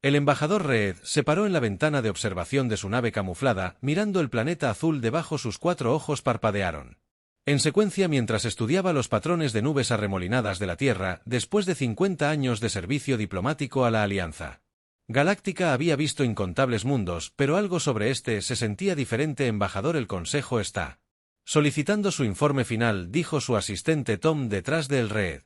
El embajador Reed se paró en la ventana de observación de su nave camuflada, mirando el planeta azul debajo sus 4 ojos parpadearon. En secuencia mientras estudiaba los patrones de nubes arremolinadas de la Tierra después de 50 años de servicio diplomático a la Alianza Galáctica había visto incontables mundos, pero algo sobre este se sentía diferente. Embajador, el Consejo está solicitando su informe final, dijo su asistente Tom detrás del Reed.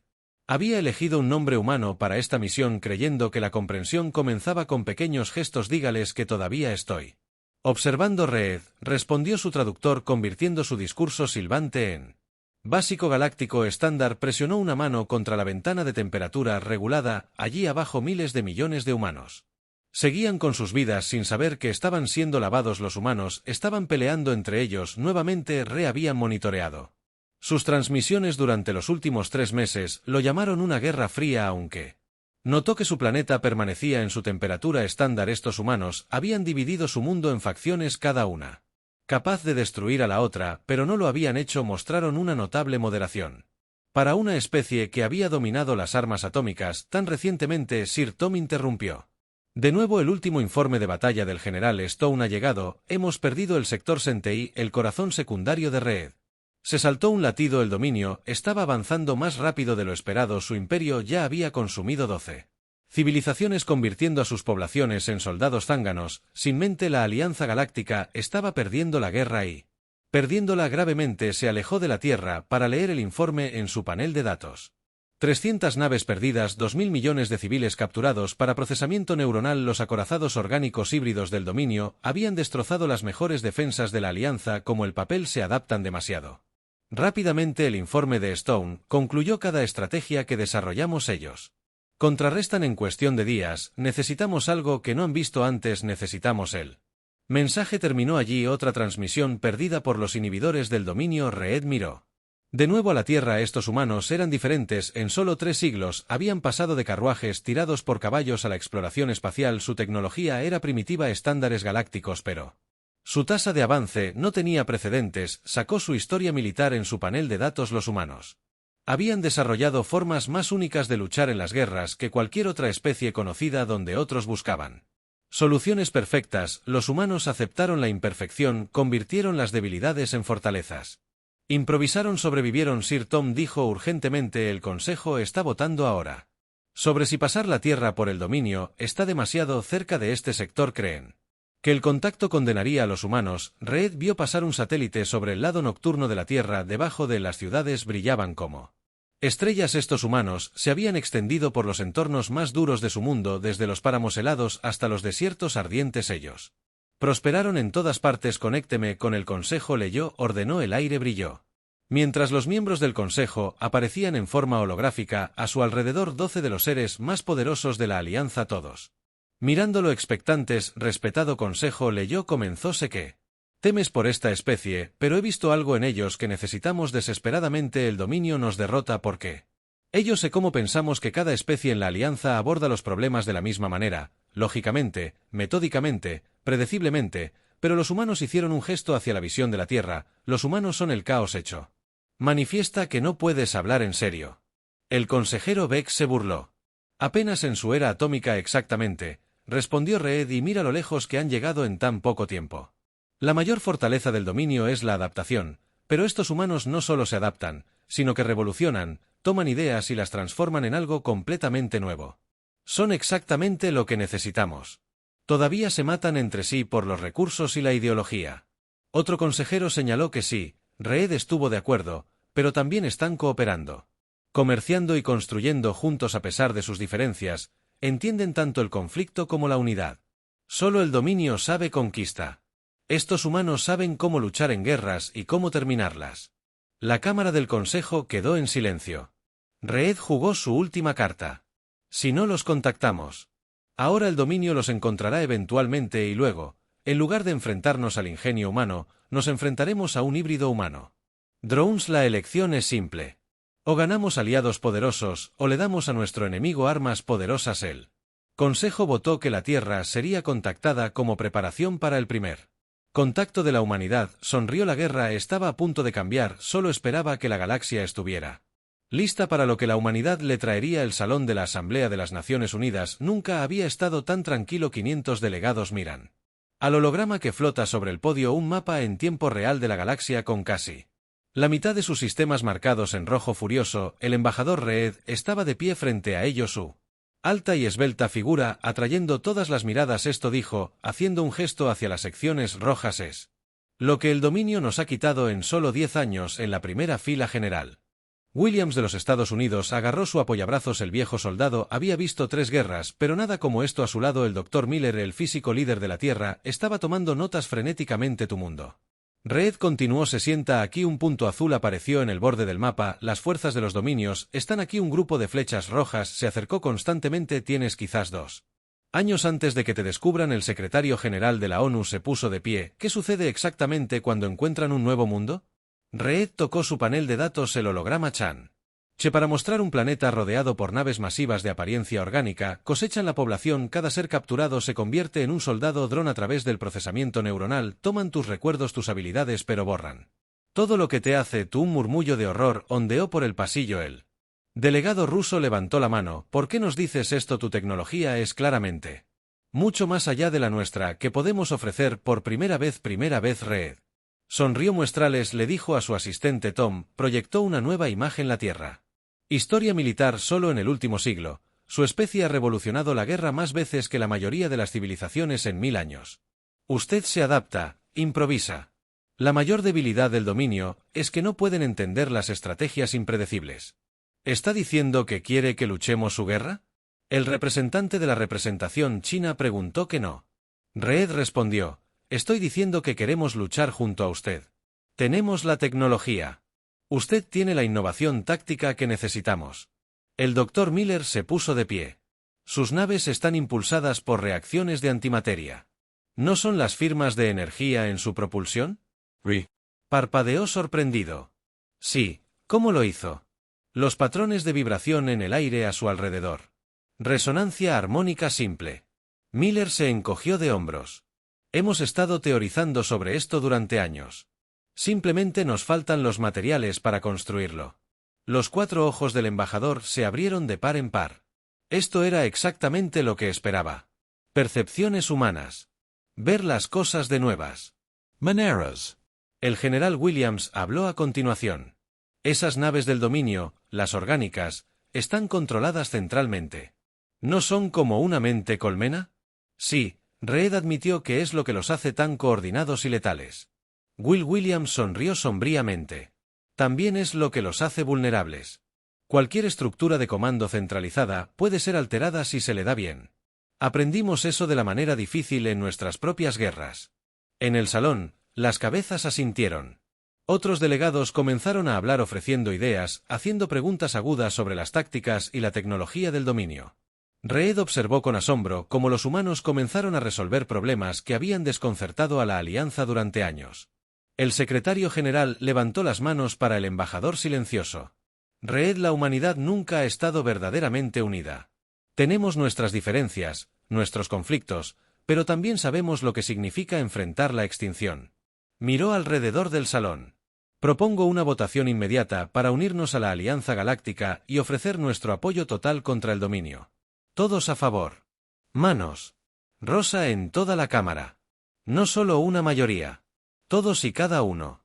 Había elegido un nombre humano para esta misión creyendo que la comprensión comenzaba con pequeños gestos. Dígales que todavía estoy observando, Reed, respondió su traductor convirtiendo su discurso silbante en básico galáctico estándar. Presionó una mano contra la ventana de temperatura regulada. Allí abajo miles de millones de humanos seguían con sus vidas sin saber que estaban siendo lavados. Los humanos estaban peleando entre ellos nuevamente. Habían monitoreado sus transmisiones durante los últimos 3 meses, lo llamaron una guerra fría, aunque notó que su planeta permanecía en su temperatura estándar. Estos humanos habían dividido su mundo en facciones, cada una capaz de destruir a la otra, pero no lo habían hecho. Mostraron una notable moderación para una especie que había dominado las armas atómicas tan recientemente. Sir Tom interrumpió. De nuevo, el último informe de batalla del general Stone ha llegado. Hemos perdido el sector Sentei, el corazón secundario de Reed. Se saltó un latido. El dominio estaba avanzando más rápido de lo esperado. Su imperio ya había consumido 12 civilizaciones, convirtiendo a sus poblaciones en soldados zánganos. Sin mente, la Alianza Galáctica estaba perdiendo la guerra y, perdiéndola gravemente, se alejó de la Tierra para leer el informe en su panel de datos. 300 naves perdidas, 2.000 millones de civiles capturados para procesamiento neuronal. Los acorazados orgánicos híbridos del dominio habían destrozado las mejores defensas de la Alianza. Como el papel se adaptan demasiado rápidamente. El informe de Stone concluyó: cada estrategia que desarrollamos ellos contrarrestan en cuestión de días. Necesitamos algo que no han visto antes. Necesitamos el mensaje. Terminó allí otra transmisión perdida por los inhibidores del dominio. Reed miró de nuevo a la Tierra. Estos humanos eran diferentes. En solo 3 siglos habían pasado de carruajes tirados por caballos a la exploración espacial. Su tecnología era primitiva, estándares galácticos, pero su tasa de avance no tenía precedentes. Sacó su historia militar en su panel de datos. Los humanos habían desarrollado formas más únicas de luchar en las guerras que cualquier otra especie conocida. Donde otros buscaban soluciones perfectas, los humanos aceptaron la imperfección, convirtieron las debilidades en fortalezas. Improvisaron, sobrevivieron. Sir Tom dijo urgentemente: el Consejo está votando ahora sobre si pasar la Tierra por el dominio. Está demasiado cerca de este sector. ¿Creen que el contacto condenaría a los humanos? Reed vio pasar un satélite sobre el lado nocturno de la Tierra. Debajo de las ciudades brillaban como estrellas. Estos humanos se habían extendido por los entornos más duros de su mundo, desde los páramos helados hasta los desiertos ardientes. Ellos prosperaron en todas partes. Conécteme con el Consejo, leyó, ordenó. El aire brilló mientras los miembros del Consejo aparecían en forma holográfica a su alrededor. 12 de los seres más poderosos de la Alianza, todos mirándolo expectantes. Respetado Consejo, leyó, comenzó. Sé que temes por esta especie, pero he visto algo en ellos que necesitamos desesperadamente. El dominio nos derrota porque ellos sé cómo pensamos que cada especie en la Alianza aborda los problemas de la misma manera, lógicamente, metódicamente, predeciblemente, pero los humanos hicieron un gesto hacia la visión de la Tierra. Los humanos son el caos hecho. Manifiesta que no puedes hablar en serio. El consejero Beck se burló. Apenas en su era atómica. Exactamente, respondió Reed, y mira lo lejos que han llegado en tan poco tiempo. La mayor fortaleza del dominio es la adaptación, pero estos humanos no solo se adaptan, sino que revolucionan, toman ideas y las transforman en algo completamente nuevo. Son exactamente lo que necesitamos. Todavía se matan entre sí por los recursos y la ideología. Otro consejero señaló que sí. Reed estuvo de acuerdo, pero también están cooperando, comerciando y construyendo juntos a pesar de sus diferencias. Entienden tanto el conflicto como la unidad. Solo el dominio sabe conquista. Estos humanos saben cómo luchar en guerras y cómo terminarlas. La Cámara del Consejo quedó en silencio. Reed jugó su última carta. Si no los contactamos ahora, el dominio los encontrará eventualmente y luego, en lugar de enfrentarnos al ingenio humano, nos enfrentaremos a un híbrido humano. Drones, la elección es simple. O ganamos aliados poderosos, o le damos a nuestro enemigo armas poderosas. El Consejo votó que la Tierra sería contactada como preparación para el primer contacto de la humanidad. Sonrió. La guerra estaba a punto de cambiar, solo esperaba que la galaxia estuviera Lista para lo que la humanidad le traería el Salón de la Asamblea de las Naciones Unidas, nunca había estado tan tranquilo. 500 delegados miran al holograma que flota sobre el podio, un mapa en tiempo real de la galaxia con casi la mitad de sus sistemas marcados en rojo furioso. El embajador Reed estaba de pie frente a ellos, su alta y esbelta figura atrayendo todas las miradas. Esto dijo, haciendo un gesto hacia las secciones rojas, es lo que el dominio nos ha quitado en solo 10 años. En la primera fila, General Williams de los Estados Unidos agarró su apoyabrazos. El viejo soldado había visto 3 guerras, pero nada como esto. A su lado el Dr. Miller, el físico líder de la Tierra, estaba tomando notas frenéticamente. Tu mundo. Reed continuó. Se sienta aquí. Un punto azul apareció en el borde del mapa. Las fuerzas de los dominios están aquí. Un grupo de flechas rojas se acercó constantemente. Tienes quizás 2 años antes de que te descubran. El secretario general de la ONU se puso de pie. ¿Qué sucede exactamente cuando encuentran un nuevo mundo? Reed tocó su panel de datos. El holograma Chan. Para mostrar un planeta rodeado por naves masivas de apariencia orgánica, cosechan la población. Cada ser capturado se convierte en un soldado dron a través del procesamiento neuronal. Toman tus recuerdos, tus habilidades, pero borran todo lo que te hace tú. Un murmullo de horror ondeó por el pasillo. El delegado ruso levantó la mano. ¿Por qué nos dices esto? Tu tecnología es claramente mucho más allá de la nuestra. ¿Qué podemos ofrecer por primera vez? Reed sonrió. Muestrales, le dijo a su asistente Tom, proyectó una nueva imagen. La Tierra. Historia militar. Solo en el último siglo, su especie ha revolucionado la guerra más veces que la mayoría de las civilizaciones en 1000 años. Usted se adapta, improvisa. La mayor debilidad del dominio es que no pueden entender las estrategias impredecibles. ¿Está diciendo que quiere que luchemos su guerra? El representante de la representación china preguntó que no. Reed respondió, estoy diciendo que queremos luchar junto a usted. Tenemos la tecnología. Usted tiene la innovación táctica que necesitamos. El Dr. Miller se puso de pie. Sus naves están impulsadas por reacciones de antimateria. ¿No son las firmas de energía en su propulsión? Parpadeó sorprendido. Sí, ¿cómo lo hizo? Los patrones de vibración en el aire a su alrededor. Resonancia armónica simple. Miller se encogió de hombros. Hemos estado teorizando sobre esto durante años. Simplemente nos faltan los materiales para construirlo. Los 4 ojos del embajador se abrieron de par en par. Esto era exactamente lo que esperaba. Percepciones humanas. Ver las cosas de nuevas maneras. El general Williams habló a continuación. Esas naves del dominio, las orgánicas, están controladas centralmente. ¿No son como una mente colmena? Sí, Reed admitió que es lo que los hace tan coordinados y letales. Will Williams sonrió sombríamente. También es lo que los hace vulnerables. Cualquier estructura de comando centralizada puede ser alterada si se le da bien. Aprendimos eso de la manera difícil en nuestras propias guerras. En el salón, las cabezas asintieron. Otros delegados comenzaron a hablar ofreciendo ideas, haciendo preguntas agudas sobre las tácticas y la tecnología del dominio. Reed observó con asombro cómo los humanos comenzaron a resolver problemas que habían desconcertado a la alianza durante años. El secretario general levantó las manos para el embajador silencioso. Reed, la humanidad nunca ha estado verdaderamente unida. Tenemos nuestras diferencias, nuestros conflictos, pero también sabemos lo que significa enfrentar la extinción. Miró alrededor del salón. Propongo una votación inmediata para unirnos a la Alianza Galáctica y ofrecer nuestro apoyo total contra el dominio. Todos a favor. Manos. Rosa en toda la cámara. No solo una mayoría. Todos y cada uno.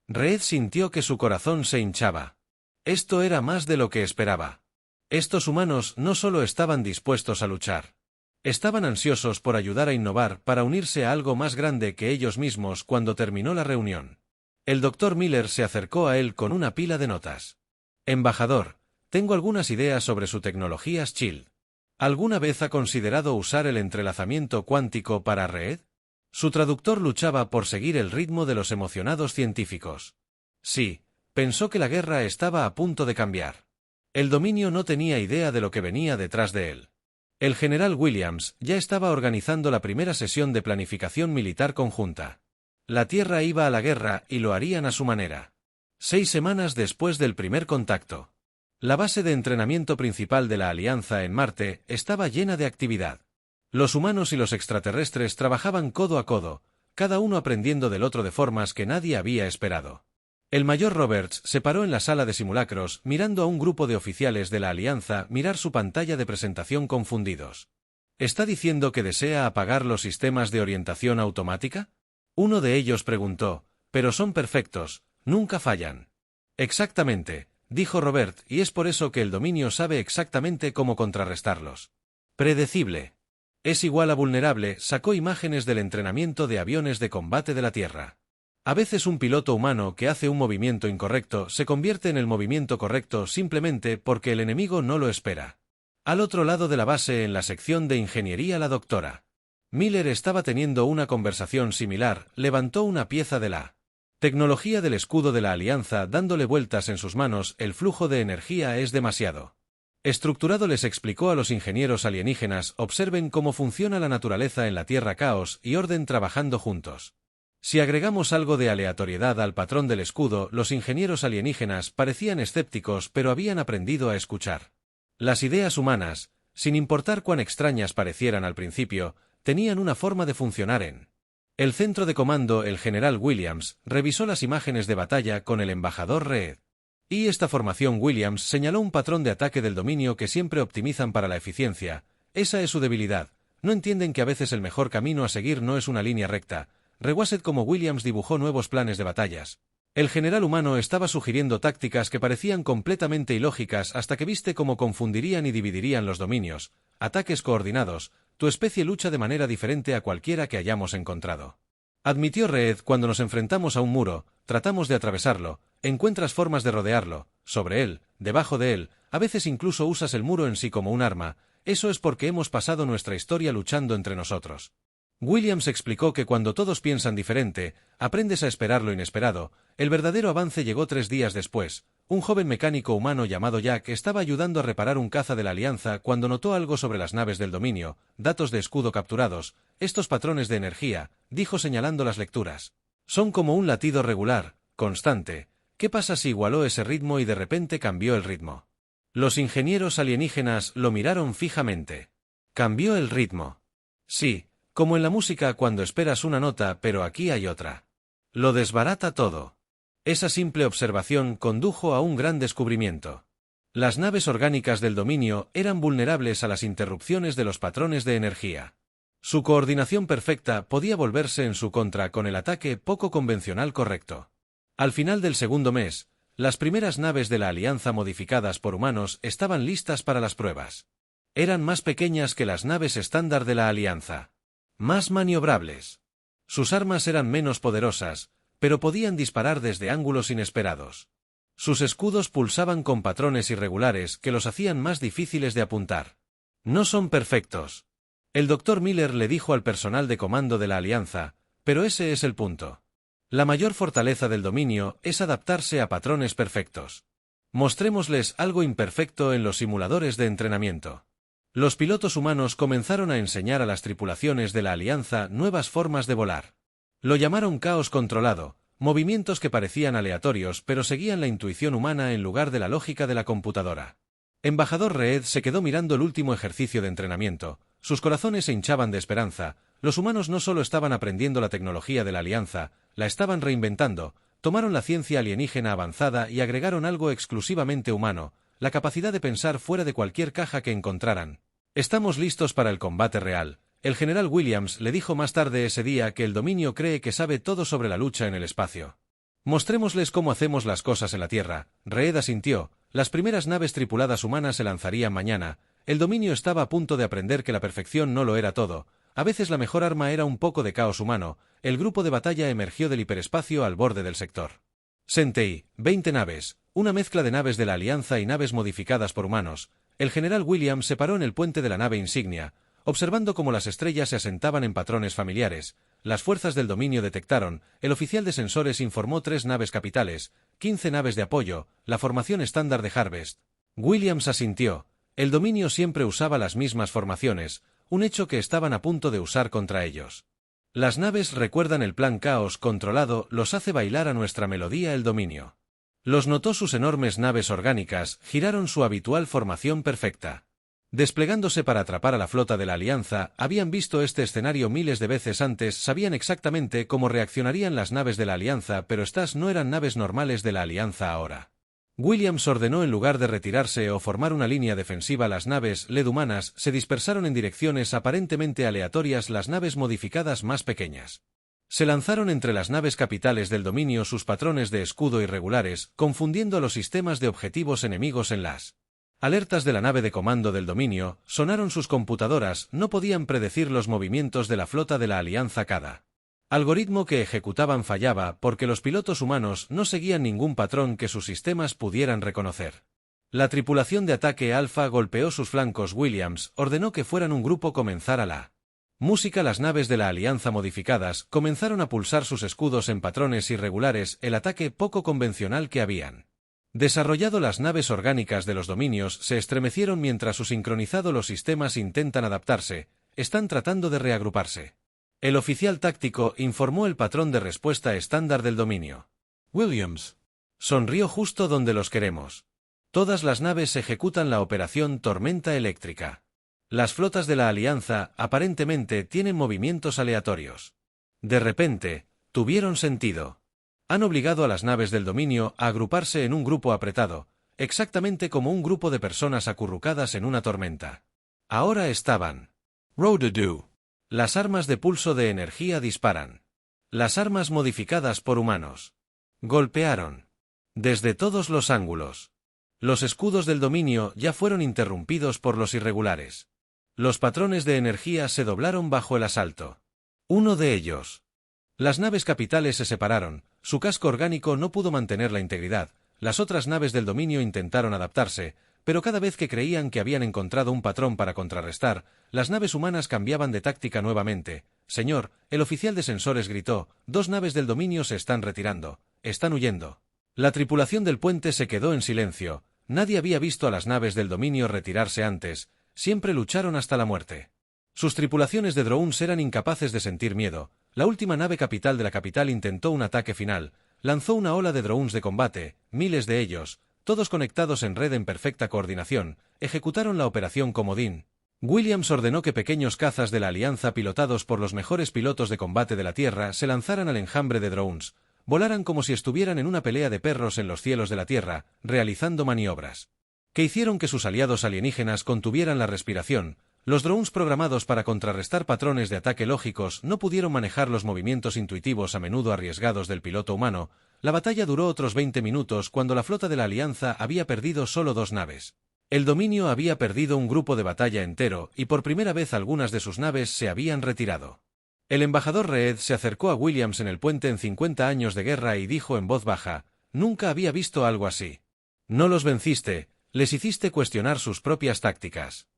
Reed sintió que su corazón se hinchaba. Esto era más de lo que esperaba. Estos humanos no solo estaban dispuestos a luchar. Estaban ansiosos por ayudar a innovar para unirse a algo más grande que ellos mismos. Cuando terminó la reunión, el Dr. Miller se acercó a él con una pila de notas. Embajador, tengo algunas ideas sobre su tecnología SHIELD. ¿Alguna vez ha considerado usar el entrelazamiento cuántico para Reed? Su traductor luchaba por seguir el ritmo de los emocionados científicos. Sí, pensó que la guerra estaba a punto de cambiar. El dominio no tenía idea de lo que venía detrás de él. El general Williams ya estaba organizando la primera sesión de planificación militar conjunta. La Tierra iba a la guerra y lo harían a su manera. 6 semanas después del primer contacto. La base de entrenamiento principal de la Alianza en Marte estaba llena de actividad. Los humanos y los extraterrestres trabajaban codo a codo, cada uno aprendiendo del otro de formas que nadie había esperado. El mayor Roberts se paró en la sala de simulacros, mirando a un grupo de oficiales de la Alianza mirar su pantalla de presentación confundidos. ¿Está diciendo que desea apagar los sistemas de orientación automática? Uno de ellos preguntó, pero son perfectos, nunca fallan. Exactamente, dijo Robert, y es por eso que el dominio sabe exactamente cómo contrarrestarlos. Predecible. Es igual a vulnerable, sacó imágenes del entrenamiento de aviones de combate de la Tierra. A veces un piloto humano que hace un movimiento incorrecto se convierte en el movimiento correcto simplemente porque el enemigo no lo espera. Al otro lado de la base, en la sección de ingeniería, la doctora Miller estaba teniendo una conversación similar, levantó una pieza de la tecnología del escudo de la Alianza dándole vueltas en sus manos. El flujo de energía es demasiado estructurado, les explicó a los ingenieros alienígenas. Observen cómo funciona la naturaleza en la Tierra: caos y orden trabajando juntos. Si agregamos algo de aleatoriedad al patrón del escudo, los ingenieros alienígenas parecían escépticos, pero habían aprendido a escuchar. Las ideas humanas, sin importar cuán extrañas parecieran al principio, tenían una forma de funcionar en el centro de comando. El general Williams revisó las imágenes de batalla con el embajador Reed. Y esta formación, Williams señaló un patrón de ataque del dominio que siempre optimizan para la eficiencia. Esa es su debilidad. No entienden que a veces el mejor camino a seguir no es una línea recta. Rewased como Williams dibujó nuevos planes de batallas. El general humano estaba sugiriendo tácticas que parecían completamente ilógicas hasta que viste cómo confundirían y dividirían los dominios. Ataques coordinados. Tu especie lucha de manera diferente a cualquiera que hayamos encontrado. Admitió Reed: cuando nos enfrentamos a un muro, tratamos de atravesarlo, encuentras formas de rodearlo, sobre él, debajo de él, a veces incluso usas el muro en sí como un arma. Eso es porque hemos pasado nuestra historia luchando entre nosotros. Williams explicó que cuando todos piensan diferente, aprendes a esperar lo inesperado. El verdadero avance llegó 3 días después. Un joven mecánico humano llamado Jack estaba ayudando a reparar un caza de la Alianza cuando notó algo sobre las naves del dominio: datos de escudo capturados. Estos patrones de energía, dijo señalando las lecturas, son como un latido regular, constante. ¿Qué pasa si igualó ese ritmo y de repente cambió el ritmo? Los ingenieros alienígenas lo miraron fijamente. ¿Cambió el ritmo? Sí. Como en la música cuando esperas una nota pero aquí hay otra. Lo desbarata todo. Esa simple observación condujo a un gran descubrimiento. Las naves orgánicas del dominio eran vulnerables a las interrupciones de los patrones de energía. Su coordinación perfecta podía volverse en su contra con el ataque poco convencional correcto. Al final del segundo mes, las primeras naves de la Alianza modificadas por humanos estaban listas para las pruebas. Eran más pequeñas que las naves estándar de la Alianza. Más maniobrables. Sus armas eran menos poderosas, pero podían disparar desde ángulos inesperados. Sus escudos pulsaban con patrones irregulares que los hacían más difíciles de apuntar. No son perfectos. El Dr. Miller le dijo al personal de comando de la Alianza, pero ese es el punto. La mayor fortaleza del dominio es adaptarse a patrones perfectos. Mostrémosles algo imperfecto en los simuladores de entrenamiento. Los pilotos humanos comenzaron a enseñar a las tripulaciones de la Alianza nuevas formas de volar. Lo llamaron caos controlado, movimientos que parecían aleatorios pero seguían la intuición humana en lugar de la lógica de la computadora. Embajador Reed se quedó mirando el último ejercicio de entrenamiento. Sus corazones se hinchaban de esperanza. Los humanos no solo estaban aprendiendo la tecnología de la Alianza, la estaban reinventando. Tomaron la ciencia alienígena avanzada y agregaron algo exclusivamente humano: la capacidad de pensar fuera de cualquier caja que encontraran. Estamos listos para el combate real. El general Williams le dijo más tarde ese día que el dominio cree que sabe todo sobre la lucha en el espacio. Mostrémosles cómo hacemos las cosas en la Tierra. Reed asintió. Las primeras naves tripuladas humanas se lanzarían mañana. El dominio estaba a punto de aprender que la perfección no lo era todo. A veces la mejor arma era un poco de caos humano. El grupo de batalla emergió del hiperespacio al borde del sector. Sentei, 20 naves, una mezcla de naves de la Alianza y naves modificadas por humanos. El general Williams se paró en el puente de la nave insignia, observando cómo las estrellas se asentaban en patrones familiares. Las fuerzas del dominio detectaron. El oficial de sensores informó 3 naves capitales, 15 naves de apoyo, la formación estándar de Harvest. Williams asintió. El dominio siempre usaba las mismas formaciones, un hecho que estaban a punto de usar contra ellos. Las naves recuerdan el plan caos controlado, los hace bailar a nuestra melodía el dominio. Los notó. Sus enormes naves orgánicas giraron su habitual formación perfecta. Desplegándose para atrapar a la flota de la Alianza, habían visto este escenario miles de veces antes, sabían exactamente cómo reaccionarían las naves de la Alianza, pero estas no eran naves normales de la Alianza ahora. Williams ordenó en lugar de retirarse o formar una línea defensiva, las naves LED humanas se dispersaron en direcciones aparentemente aleatorias, las naves modificadas más pequeñas. Se lanzaron entre las naves capitales del dominio sus patrones de escudo irregulares, confundiendo a los sistemas de objetivos enemigos en las alertas de la nave de comando del dominio. Sonaron sus computadoras, no podían predecir los movimientos de la flota de la Alianza. Cada algoritmo que ejecutaban fallaba porque los pilotos humanos no seguían ningún patrón que sus sistemas pudieran reconocer. La tripulación de ataque Alfa golpeó sus flancos. Williams ordenó que fueran un grupo. Comenzara la música. Las naves de la Alianza modificadas comenzaron a pulsar sus escudos en patrones irregulares, el ataque poco convencional que habían desarrollado las naves orgánicas de los dominios se estremecieron mientras su sincronizado los sistemas intentan adaptarse, están tratando de reagruparse. El oficial táctico informó el patrón de respuesta estándar del dominio. Williams sonrió. Justo donde los queremos. Todas las naves ejecutan la operación tormenta eléctrica. Las flotas de la Alianza, aparentemente, tienen movimientos aleatorios. De repente, tuvieron sentido. Han obligado a las naves del dominio a agruparse en un grupo apretado, exactamente como un grupo de personas acurrucadas en una tormenta. Ahora estaban. Rodadu. Las armas de pulso de energía disparan. Las armas modificadas por humanos golpearon desde todos los ángulos. Los escudos del dominio ya fueron interrumpidos por los irregulares. Los patrones de energía se doblaron bajo el asalto. Uno de ellos. Las naves capitales se separaron, su casco orgánico no pudo mantener la integridad, las otras naves del dominio intentaron adaptarse, pero cada vez que creían que habían encontrado un patrón para contrarrestar, las naves humanas cambiaban de táctica nuevamente. Señor, el oficial de sensores gritó, 2 naves del dominio se están retirando, están huyendo. La tripulación del puente se quedó en silencio, nadie había visto a las naves del dominio retirarse antes, siempre lucharon hasta la muerte. Sus tripulaciones de drones eran incapaces de sentir miedo. La última nave capital de la capital intentó un ataque final, lanzó una ola de drones de combate, miles de ellos, todos conectados en red en perfecta coordinación, ejecutaron la operación Comodín. Williams ordenó que pequeños cazas de la Alianza pilotados por los mejores pilotos de combate de la Tierra se lanzaran al enjambre de drones, volaran como si estuvieran en una pelea de perros en los cielos de la Tierra, realizando maniobras que hicieron que sus aliados alienígenas contuvieran la respiración. Los drones programados para contrarrestar patrones de ataque lógicos no pudieron manejar los movimientos intuitivos a menudo arriesgados del piloto humano. La batalla duró otros 20 minutos cuando la flota de la Alianza había perdido solo 2 naves. El dominio había perdido un grupo de batalla entero y por primera vez algunas de sus naves se habían retirado. El embajador Reed se acercó a Williams en el puente en 50 años de guerra y dijo en voz baja, nunca había visto algo así. No los venciste, les hiciste cuestionar sus propias tácticas.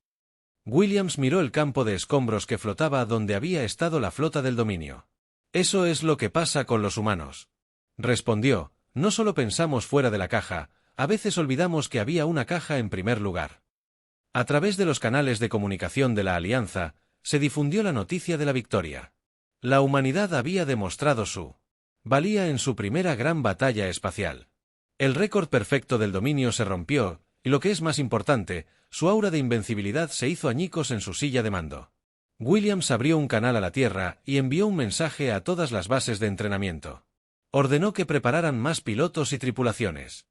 Williams miró el campo de escombros que flotaba donde había estado la flota del dominio. Eso es lo que pasa con los humanos. Respondió, no solo pensamos fuera de la caja, a veces olvidamos que había una caja en primer lugar. A través de los canales de comunicación de la Alianza, se difundió la noticia de la victoria. La humanidad había demostrado su valía en su primera gran batalla espacial. El récord perfecto del dominio se rompió, y lo que es más importante, su aura de invencibilidad se hizo añicos en su silla de mando. Williams abrió un canal a la Tierra y envió un mensaje a todas las bases de entrenamiento. Ordenó que prepararan más pilotos y tripulaciones.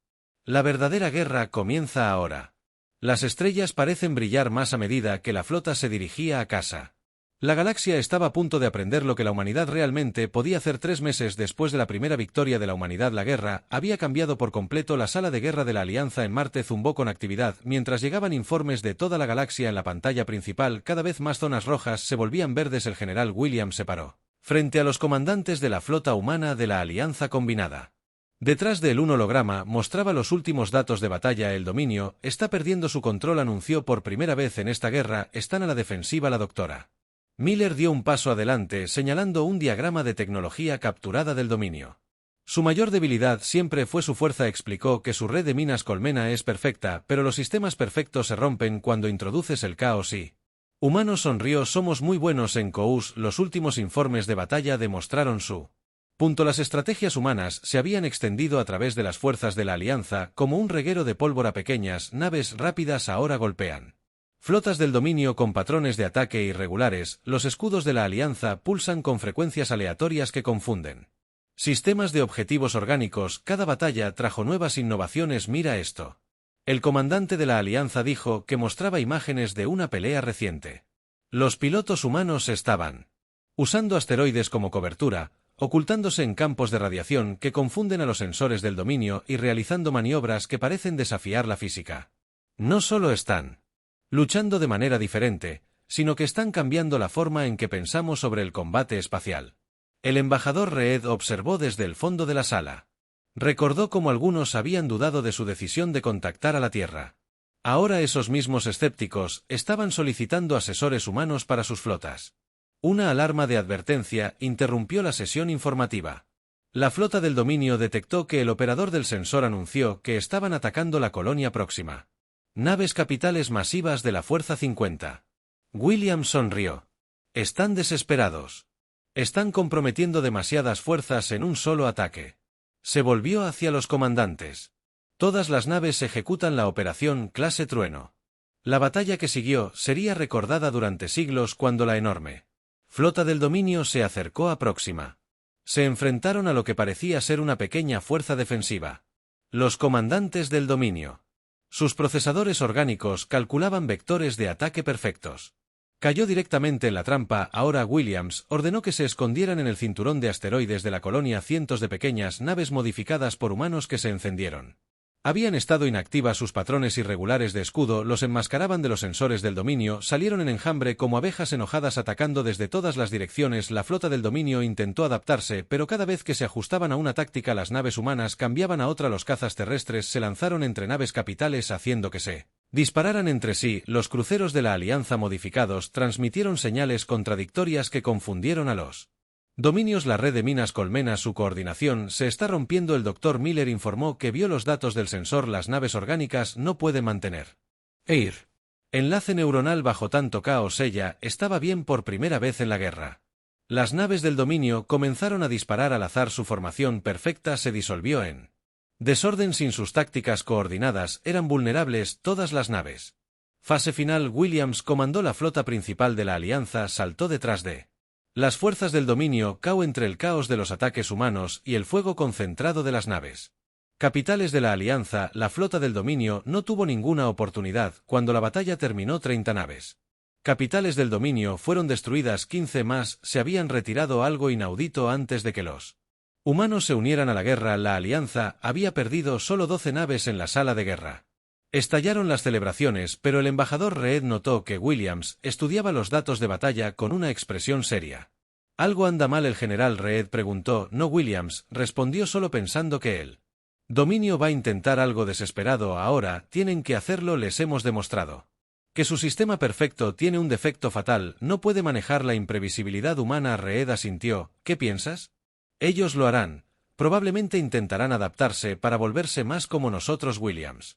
La verdadera guerra comienza ahora. Las estrellas parecen brillar más a medida que la flota se dirigía a casa. La galaxia estaba a punto de aprender lo que la humanidad realmente podía hacer. 3 meses después de la primera victoria de la humanidad, la guerra había cambiado por completo. La sala de guerra de la Alianza en Marte zumbó con actividad mientras llegaban informes de toda la galaxia en la pantalla principal. Cada vez más zonas rojas se volvían verdes. El general Williams se paró frente a los comandantes de la flota humana de la Alianza Combinada. Detrás de él un holograma mostraba los últimos datos de batalla. El dominio está perdiendo su control, anunció por primera vez en esta guerra. Están a la defensiva. La doctora Miller dio un paso adelante señalando un diagrama de tecnología capturada del dominio. Su mayor debilidad siempre fue su fuerza. Explicó que su red de minas colmena es perfecta, pero los sistemas perfectos se rompen cuando introduces el caos y... Humano sonrió. Somos muy buenos en COUS. Los últimos informes de batalla demostraron su punto. Las estrategias humanas se habían extendido a través de las fuerzas de la Alianza como un reguero de pólvora. Pequeñas naves rápidas ahora golpean Flotas del dominio con patrones de ataque irregulares, los escudos de la Alianza pulsan con frecuencias aleatorias que confunden. Sistemas de objetivos orgánicos, cada batalla trajo nuevas innovaciones. Mira esto. El comandante de la Alianza dijo que mostraba imágenes de una pelea reciente. Los pilotos humanos estaban usando asteroides como cobertura, ocultándose en campos de radiación que confunden a los sensores del dominio y realizando maniobras que parecen desafiar la física. No solo están luchando de manera diferente, sino que están cambiando la forma en que pensamos sobre el combate espacial. El embajador Reed observó desde el fondo de la sala. Recordó cómo algunos habían dudado de su decisión de contactar a la Tierra. Ahora esos mismos escépticos estaban solicitando asesores humanos para sus flotas. Una alarma de advertencia interrumpió la sesión informativa. La flota del dominio detectó que el operador del sensor anunció que estaban atacando la colonia próxima. Naves capitales masivas de la Fuerza 50. Williams sonrió. Están desesperados. Están comprometiendo demasiadas fuerzas en un solo ataque. Se volvió hacia los comandantes. Todas las naves ejecutan la operación clase Trueno. La batalla que siguió sería recordada durante siglos cuando la enorme flota del dominio se acercó a Próxima. Se enfrentaron a lo que parecía ser una pequeña fuerza defensiva. Los comandantes del dominio. Sus procesadores orgánicos calculaban vectores de ataque perfectos. Cayó directamente en la trampa. Ahora Williams ordenó que se escondieran en el cinturón de asteroides de la colonia cientos de pequeñas naves modificadas por humanos que se encendieron. Habían estado inactivas, sus patrones irregulares de escudo los enmascaraban de los sensores del dominio, salieron en enjambre como abejas enojadas atacando desde todas las direcciones. La flota del dominio intentó adaptarse, pero cada vez que se ajustaban a una táctica las naves humanas cambiaban a otra. Los cazas terrestres se lanzaron entre naves capitales haciendo que se dispararan entre sí. Los cruceros de la Alianza modificados transmitieron señales contradictorias que confundieron a los dominios. La red de minas Colmena, su coordinación se está rompiendo. El Dr. Miller informó que vio los datos del sensor. Las naves orgánicas no pueden mantener enlace neuronal bajo tanto caos. Ella estaba bien por primera vez en la guerra. Las naves del dominio comenzaron a disparar al azar. Su formación perfecta se disolvió en desorden. Sin sus tácticas coordinadas eran vulnerables todas las naves. Fase final. Williams comandó la flota principal de la Alianza, saltó detrás de las fuerzas del dominio, cao entre el caos de los ataques humanos y el fuego concentrado de las naves capitales de la Alianza. La flota del dominio no tuvo ninguna oportunidad. Cuando la batalla terminó, 30 naves capitales del dominio fueron destruidas. 15 más se habían retirado, algo inaudito antes de que los humanos se unieran a la guerra. La Alianza había perdido solo 12 naves en la sala de guerra. Estallaron las celebraciones, pero el embajador Reed notó que Williams estudiaba los datos de batalla con una expresión seria. ¿Algo anda mal? El general Reed preguntó. No, Williams respondió, solo pensando que el dominio va a intentar algo desesperado. Ahora tienen que hacerlo. Les hemos demostrado que su sistema perfecto tiene un defecto fatal, no puede manejar la imprevisibilidad humana. Reed asintió. ¿Qué piensas? Ellos lo harán. Probablemente intentarán adaptarse para volverse más como nosotros. Williams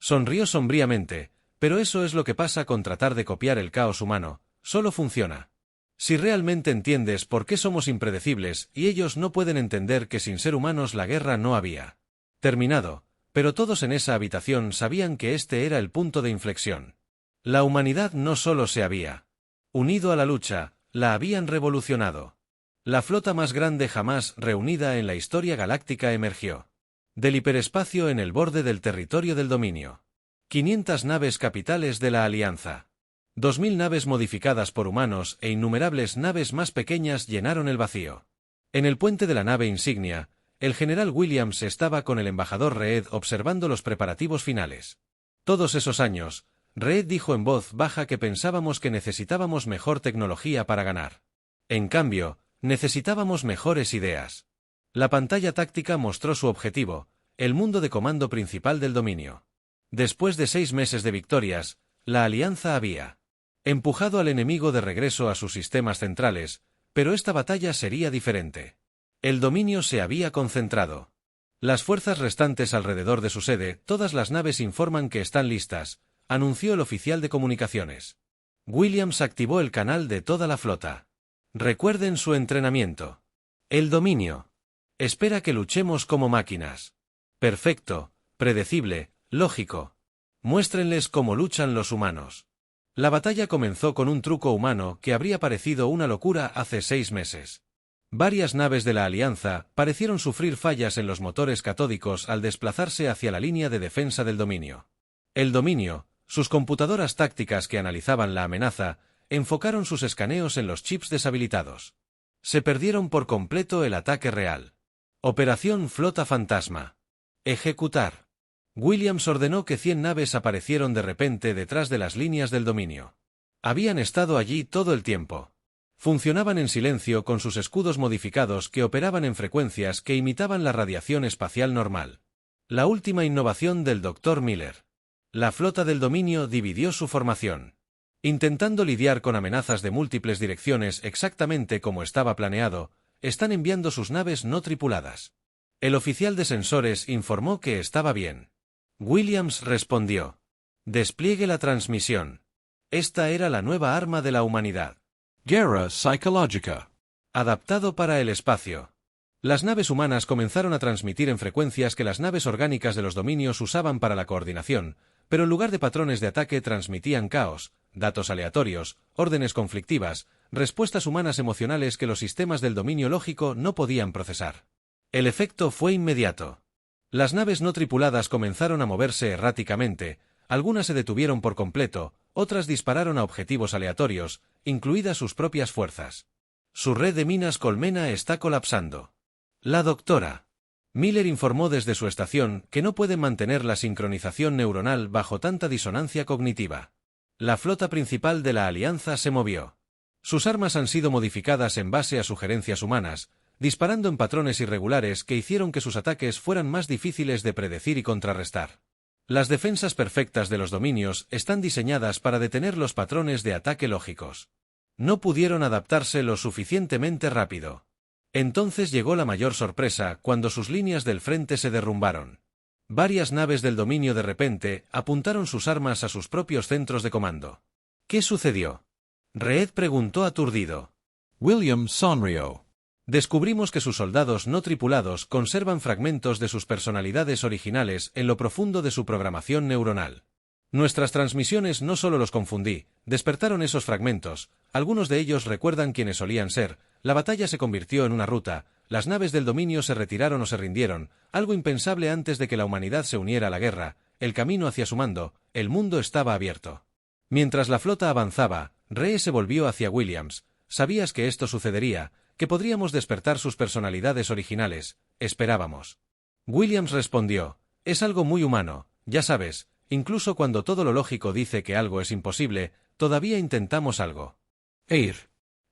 sonrió sombríamente, pero eso es lo que pasa con tratar de copiar el caos humano, solo funciona si realmente entiendes por qué somos impredecibles, y ellos no pueden entender que sin ser humanos la guerra no había terminado, pero todos en esa habitación sabían que este era el punto de inflexión. La humanidad no solo se había unido a la lucha, la habían revolucionado. La flota más grande jamás reunida en la historia galáctica emergió del hiperespacio en el borde del territorio del dominio. 500 naves capitales de la Alianza. 2000 naves modificadas por humanos e innumerables naves más pequeñas llenaron el vacío. En el puente de la nave insignia, el general Williams estaba con el embajador Reed observando los preparativos finales. Todos esos años, Reed dijo en voz baja que pensábamos que necesitábamos mejor tecnología para ganar. En cambio, necesitábamos mejores ideas. La pantalla táctica mostró su objetivo, el mundo de comando principal del dominio. Después de 6 meses de victorias, la Alianza había empujado al enemigo de regreso a sus sistemas centrales, pero esta batalla sería diferente. El dominio se había concentrado. Las fuerzas restantes alrededor de su sede, todas las naves informan que están listas, anunció el oficial de comunicaciones. Williams activó el canal de toda la flota. Recuerden su entrenamiento. El dominio espera que luchemos como máquinas. Perfecto, predecible, lógico. Muéstrenles cómo luchan los humanos. La batalla comenzó con un truco humano que habría parecido una locura hace 6 meses. Varias naves de la Alianza parecieron sufrir fallas en los motores catódicos al desplazarse hacia la línea de defensa del dominio. El dominio, sus computadoras tácticas que analizaban la amenaza, enfocaron sus escaneos en los chips deshabilitados. Se perdieron por completo el ataque real. Operación Flota Fantasma. Ejecutar. Williams ordenó que 100 naves aparecieron de repente detrás de las líneas del dominio. Habían estado allí todo el tiempo. Funcionaban en silencio con sus escudos modificados que operaban en frecuencias que imitaban la radiación espacial normal. La última innovación del Dr. Miller. La flota del dominio dividió su formación. Intentando lidiar con amenazas de múltiples direcciones exactamente como estaba planeado, están enviando sus naves no tripuladas. El oficial de sensores informó que estaba bien. Williams respondió. Despliegue la transmisión. Esta era la nueva arma de la humanidad. Guerra psicológica. Adaptado para el espacio. Las naves humanas comenzaron a transmitir en frecuencias que las naves orgánicas de los dominios usaban para la coordinación, pero en lugar de patrones de ataque transmitían caos, datos aleatorios, órdenes conflictivas, respuestas humanas emocionales que los sistemas del dominio lógico no podían procesar. El efecto fue inmediato. Las naves no tripuladas comenzaron a moverse erráticamente, algunas se detuvieron por completo, otras dispararon a objetivos aleatorios, incluidas sus propias fuerzas. Su red de minas colmena está colapsando. La doctora Miller informó desde su estación que no pueden mantener la sincronización neuronal bajo tanta disonancia cognitiva. La flota principal de la Alianza se movió. Sus armas han sido modificadas en base a sugerencias humanas, disparando en patrones irregulares que hicieron que sus ataques fueran más difíciles de predecir y contrarrestar. Las defensas perfectas de los dominios están diseñadas para detener los patrones de ataque lógicos. No pudieron adaptarse lo suficientemente rápido. Entonces llegó la mayor sorpresa cuando sus líneas del frente se derrumbaron. Varias naves del dominio de repente apuntaron sus armas a sus propios centros de comando. ¿Qué sucedió? Reed preguntó aturdido. Williams sonrió. Descubrimos que sus soldados no tripulados conservan fragmentos de sus personalidades originales en lo profundo de su programación neuronal. Nuestras transmisiones no solo los confundí, despertaron esos fragmentos, algunos de ellos recuerdan quiénes solían ser, la batalla se convirtió en una ruta, las naves del dominio se retiraron o se rindieron, algo impensable antes de que la humanidad se uniera a la guerra, el camino hacia su mando, el mundo estaba abierto. Mientras la flota avanzaba, Ree se volvió hacia Williams. ¿Sabías que esto sucedería? Que podríamos despertar sus personalidades originales, esperábamos. Williams respondió, es algo muy humano, ya sabes, incluso cuando todo lo lógico dice que algo es imposible, todavía intentamos algo.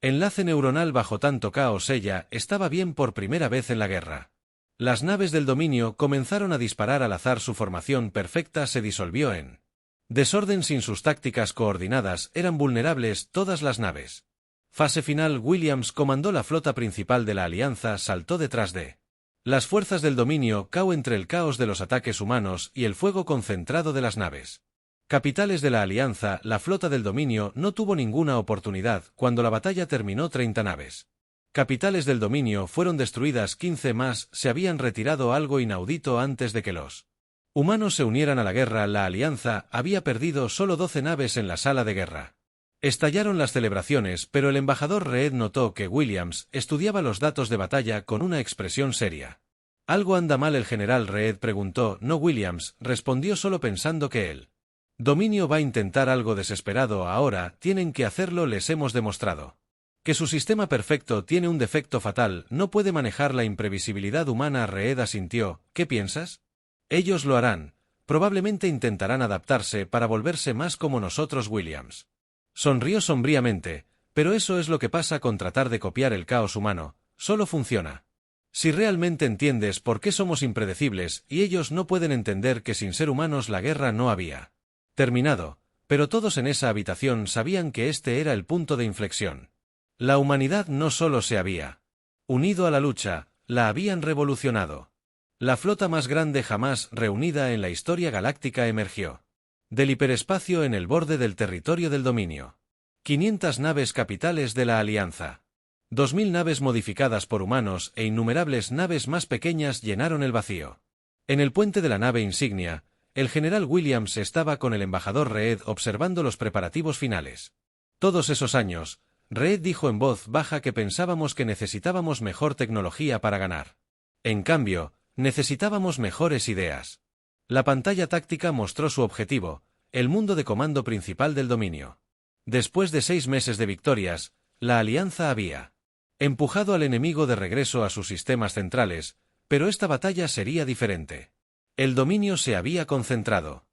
Enlace neuronal bajo tanto caos. Ella estaba bien por primera vez en la guerra. Las naves del dominio comenzaron a disparar al azar. Su formación perfecta se disolvió en desorden. Sin sus tácticas coordinadas eran vulnerables todas las naves. Fase final. Williams comandó la flota principal de la Alianza. Saltó detrás de las fuerzas del dominio. Cao entre el caos de los ataques humanos y el fuego concentrado de las naves capitales de la Alianza. La flota del dominio no tuvo ninguna oportunidad. Cuando la batalla terminó, 30 naves capitales del dominio fueron destruidas. 15 más se habían retirado, algo inaudito antes de que los humanos se unieran a la guerra. La Alianza había perdido solo 12 naves en la sala de guerra. Estallaron las celebraciones, pero el embajador Reed notó que Williams estudiaba los datos de batalla con una expresión seria. ¿Algo anda mal? El general Reed preguntó. No, Williams respondió, solo pensando que el dominio va a intentar algo desesperado ahora. Tienen que hacerlo, les hemos demostrado que su sistema perfecto tiene un defecto fatal, no puede manejar la imprevisibilidad humana. Reed asintió. ¿Qué piensas? Ellos lo harán, probablemente intentarán adaptarse para volverse más como nosotros. Williams sonrió sombríamente, pero eso es lo que pasa con tratar de copiar el caos humano, solo funciona si realmente entiendes por qué somos impredecibles, y ellos no pueden entender que sin ser humanos la guerra no había terminado, pero todos en esa habitación sabían que este era el punto de inflexión. La humanidad no solo se había unido a la lucha, la habían revolucionado. La flota más grande jamás reunida en la historia galáctica emergió del hiperespacio en el borde del territorio del dominio. 500 naves capitales de la Alianza. 2000 naves modificadas por humanos e innumerables naves más pequeñas llenaron el vacío. En el puente de la nave insignia, El general Williams estaba con el embajador Reed observando los preparativos finales. Todos esos años, Reed dijo en voz baja que pensábamos que necesitábamos mejor tecnología para ganar. En cambio, necesitábamos mejores ideas. La pantalla táctica mostró su objetivo, el mundo de comando principal del dominio. Después de 6 meses de victorias, la alianza había empujado al enemigo de regreso a sus sistemas centrales, pero esta batalla sería diferente. El dominio se había concentrado.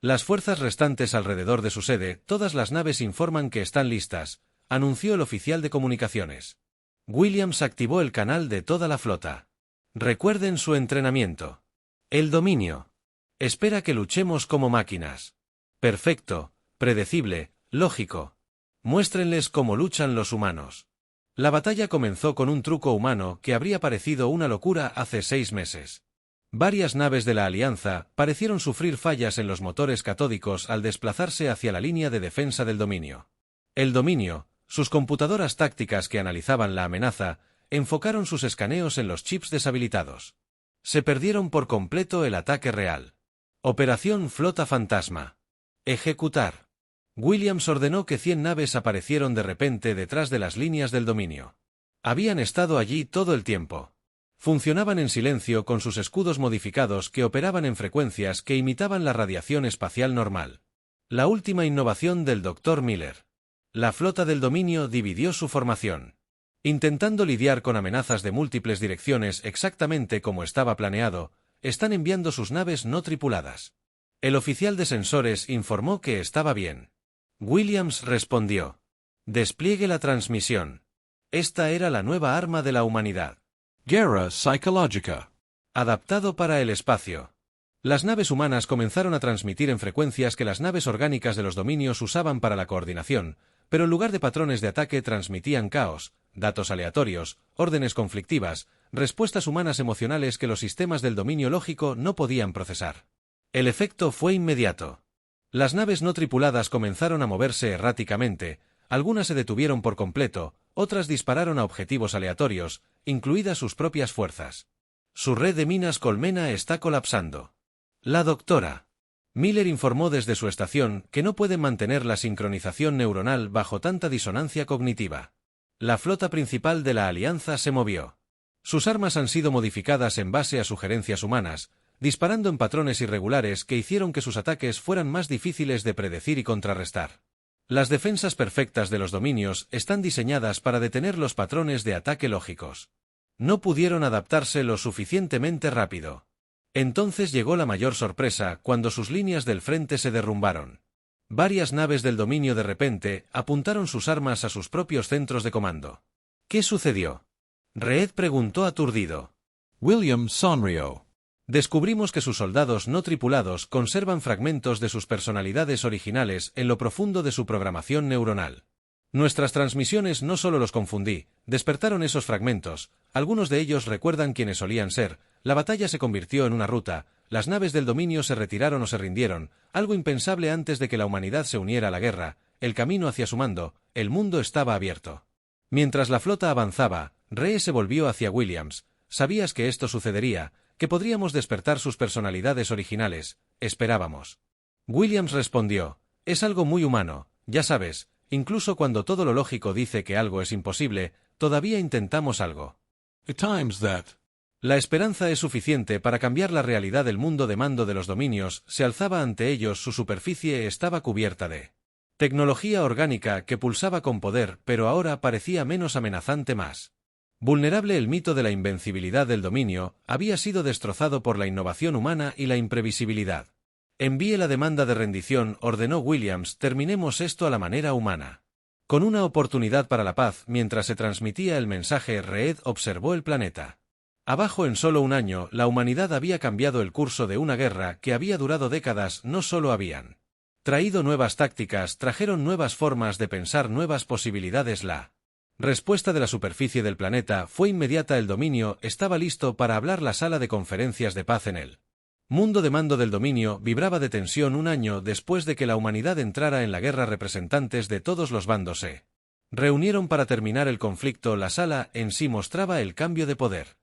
Las fuerzas restantes alrededor de su sede, todas las naves informan que están listas, anunció el oficial de comunicaciones. Williams activó el canal de toda la flota. Recuerden su entrenamiento. El dominio espera que luchemos como máquinas. Perfecto, predecible, lógico. Muéstrenles cómo luchan los humanos. La batalla comenzó con un truco humano que habría parecido una locura hace 6 meses. Varias naves de la Alianza parecieron sufrir fallas en los motores catódicos al desplazarse hacia la línea de defensa del dominio. El dominio, sus computadoras tácticas que analizaban la amenaza, enfocaron sus escaneos en los chips deshabilitados. Se perdieron por completo el ataque real. Operación Flota Fantasma. Ejecutar. Williams ordenó que 100 naves aparecieron de repente detrás de las líneas del dominio. Habían estado allí todo el tiempo. Funcionaban en silencio con sus escudos modificados que operaban en frecuencias que imitaban la radiación espacial normal. La última innovación del Dr. Miller. La flota del dominio dividió su formación. Intentando lidiar con amenazas de múltiples direcciones exactamente como estaba planeado, están enviando sus naves no tripuladas. El oficial de sensores informó que estaba bien. Williams respondió: despliegue la transmisión. Esta era la nueva arma de la humanidad. Guerra Psicológica. Adaptado para el espacio. Las naves humanas comenzaron a transmitir en frecuencias que las naves orgánicas de los dominios usaban para la coordinación, pero en lugar de patrones de ataque transmitían caos, datos aleatorios, órdenes conflictivas, respuestas humanas emocionales que los sistemas del dominio lógico no podían procesar. El efecto fue inmediato. Las naves no tripuladas comenzaron a moverse erráticamente, algunas se detuvieron por completo, otras dispararon a objetivos aleatorios, incluidas sus propias fuerzas. Su red de minas colmena está colapsando. La doctora Miller informó desde su estación que no pueden mantener la sincronización neuronal bajo tanta disonancia cognitiva. La flota principal de la Alianza se movió. Sus armas han sido modificadas en base a sugerencias humanas, disparando en patrones irregulares que hicieron que sus ataques fueran más difíciles de predecir y contrarrestar. Las defensas perfectas de los dominios están diseñadas para detener los patrones de ataque lógicos. No pudieron adaptarse lo suficientemente rápido. Entonces llegó la mayor sorpresa cuando sus líneas del frente se derrumbaron. Varias naves del dominio de repente apuntaron sus armas a sus propios centros de comando. ¿Qué sucedió? Reed preguntó aturdido. Williams sonrió. Descubrimos que sus soldados no tripulados conservan fragmentos de sus personalidades originales en lo profundo de su programación neuronal. Nuestras transmisiones no solo los confundí, despertaron esos fragmentos, algunos de ellos recuerdan quienes solían ser, la batalla se convirtió en una ruta, las naves del dominio se retiraron o se rindieron, algo impensable antes de que la humanidad se uniera a la guerra, el camino hacia su mando, el mundo estaba abierto. Mientras la flota avanzaba, Ree se volvió hacia Williams. ¿Sabías que esto sucedería? Que podríamos despertar sus personalidades originales, esperábamos. Williams respondió: es algo muy humano, ya sabes, incluso cuando todo lo lógico dice que algo es imposible, todavía intentamos algo. At times that. La esperanza es suficiente para cambiar la realidad del mundo de mando de los dominios, se alzaba ante ellos, su superficie estaba cubierta de tecnología orgánica que pulsaba con poder, pero ahora parecía menos amenazante más. Vulnerable, el mito de la invencibilidad del dominio había sido destrozado por la innovación humana y la imprevisibilidad. Envíe la demanda de rendición, ordenó Williams, terminemos esto a la manera humana. Con una oportunidad para la paz, mientras se transmitía el mensaje, Reed observó el planeta. Abajo, en solo un año, la humanidad había cambiado el curso de una guerra que había durado décadas. No solo habían traído nuevas tácticas, trajeron nuevas formas de pensar, nuevas posibilidades. La respuesta de la superficie del planeta fue inmediata. El dominio estaba listo para hablar. La sala de conferencias de paz en el mundo de mando del dominio vibraba de tensión. Un año después de que la humanidad entrara en la guerra, representantes de todos los bandos se reunieron para terminar el conflicto. La sala en sí mostraba el cambio de poder.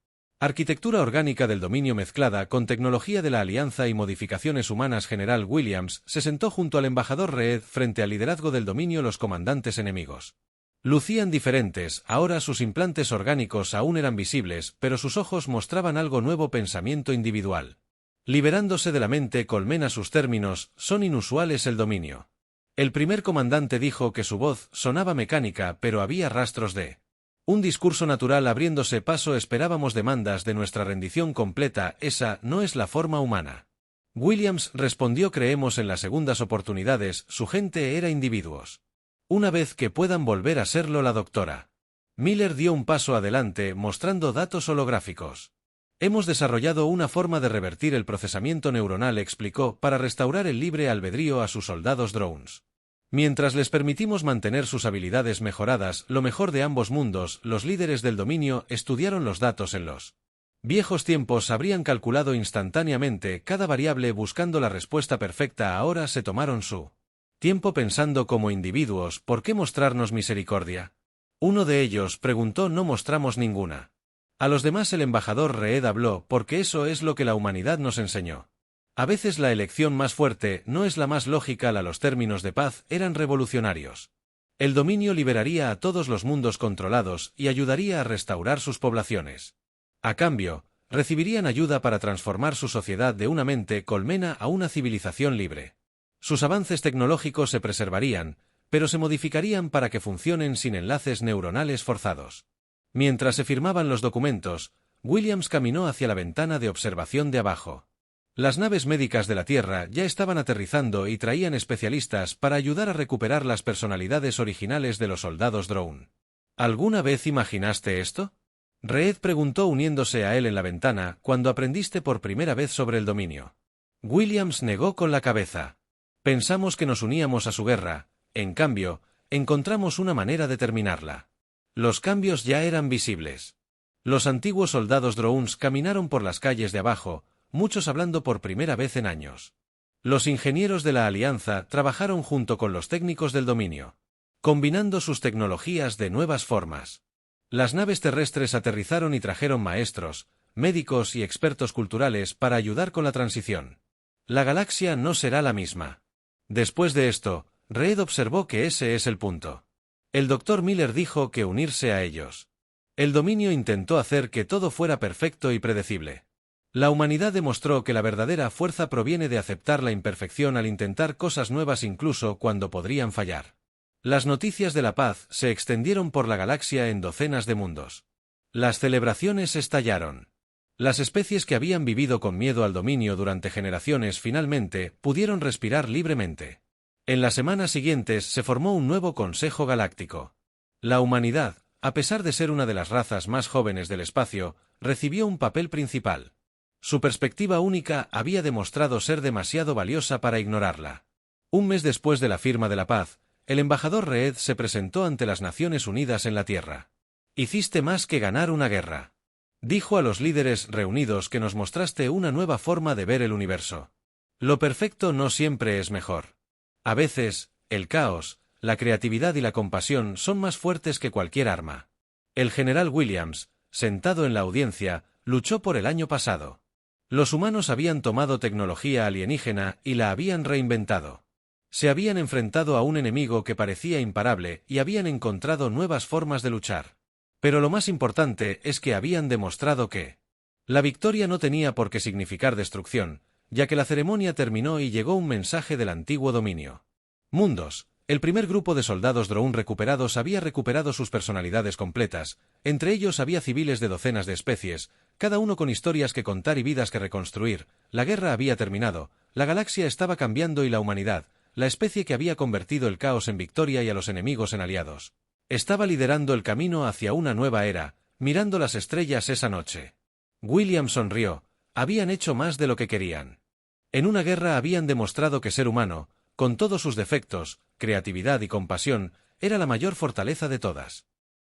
Arquitectura orgánica del dominio mezclada con tecnología de la Alianza y modificaciones humanas. General Williams se sentó junto al embajador Reed frente al liderazgo del dominio. Los comandantes enemigos lucían diferentes, ahora sus implantes orgánicos aún eran visibles, pero sus ojos mostraban algo nuevo: pensamiento individual. Liberándose de la mente colmena. Sus términos son inusuales. El dominio. El primer comandante dijo que su voz sonaba mecánica, pero había rastros de un discurso natural abriéndose paso. Esperábamos demandas de nuestra rendición completa. Esa no es la forma humana. Williams respondió: creemos en las segundas oportunidades. Su gente era individuos. Una vez que puedan volver a serlo. La doctora Miller dio un paso adelante, mostrando datos holográficos. Hemos desarrollado una forma de revertir el procesamiento neuronal, explicó, para restaurar el libre albedrío a sus soldados drones. Mientras les permitimos mantener sus habilidades mejoradas, lo mejor de ambos mundos. Los líderes del dominio estudiaron los datos. En los viejos tiempos habrían calculado instantáneamente cada variable buscando la respuesta perfecta. Ahora se tomaron su tiempo pensando como individuos. ¿Por qué mostrarnos misericordia? Uno de ellos preguntó. No mostramos ninguna. A los demás el embajador Reed habló: porque eso es lo que la humanidad nos enseñó. A veces la elección más fuerte no es la más lógica. Los términos de paz eran revolucionarios. El dominio liberaría a todos los mundos controlados y ayudaría a restaurar sus poblaciones. A cambio, recibirían ayuda para transformar su sociedad de una mente colmena a una civilización libre. Sus avances tecnológicos se preservarían, pero se modificarían para que funcionen sin enlaces neuronales forzados. Mientras se firmaban los documentos, Williams caminó hacia la ventana de observación de abajo. Las naves médicas de la Tierra ya estaban aterrizando y traían especialistas para ayudar a recuperar las personalidades originales de los soldados drone. ¿Alguna vez imaginaste esto? Reed preguntó uniéndose a él en la ventana. Cuando aprendiste por primera vez sobre el dominio. Williams negó con la cabeza. Pensamos que nos uníamos a su guerra, en cambio, encontramos una manera de terminarla. Los cambios ya eran visibles. Los antiguos soldados drones caminaron por las calles de abajo, muchos hablando por primera vez en años. Los ingenieros de la Alianza trabajaron junto con los técnicos del dominio, combinando sus tecnologías de nuevas formas. Las naves terrestres aterrizaron y trajeron maestros, médicos y expertos culturales para ayudar con la transición. La galaxia no será la misma. Después de esto, Reed observó que ese es el punto. El Dr. Miller dijo que unirse a ellos. El dominio intentó hacer que todo fuera perfecto y predecible. La humanidad demostró que la verdadera fuerza proviene de aceptar la imperfección al intentar cosas nuevas incluso cuando podrían fallar. Las noticias de la paz se extendieron por la galaxia en docenas de mundos. Las celebraciones estallaron. Las especies que habían vivido con miedo al dominio durante generaciones finalmente pudieron respirar libremente. En las semanas siguientes se formó un nuevo Consejo Galáctico. La humanidad, a pesar de ser una de las razas más jóvenes del espacio, recibió un papel principal. Su perspectiva única había demostrado ser demasiado valiosa para ignorarla. Un mes después de la firma de la paz, el embajador Reed se presentó ante las Naciones Unidas en la Tierra. «Hiciste más que ganar una guerra», dijo a los líderes reunidos, que nos mostraste una nueva forma de ver el universo. Lo perfecto no siempre es mejor. A veces, el caos, la creatividad y la compasión son más fuertes que cualquier arma. El general Williams, sentado en la audiencia, luchó por el año pasado. Los humanos habían tomado tecnología alienígena y la habían reinventado. Se habían enfrentado a un enemigo que parecía imparable y habían encontrado nuevas formas de luchar. Pero lo más importante es que habían demostrado que la victoria no tenía por qué significar destrucción, ya que la ceremonia terminó y llegó un mensaje del antiguo dominio. Mundos. El primer grupo de soldados drone recuperados había recuperado sus personalidades completas, entre ellos había civiles de docenas de especies, cada uno con historias que contar y vidas que reconstruir. La guerra había terminado, la galaxia estaba cambiando y la humanidad, la especie que había convertido el caos en victoria y a los enemigos en aliados, estaba liderando el camino hacia una nueva era, mirando las estrellas esa noche. William sonrió. Habían hecho más de lo que querían. En una guerra habían demostrado que ser humano, con todos sus defectos, creatividad y compasión, era la mayor fortaleza de todas.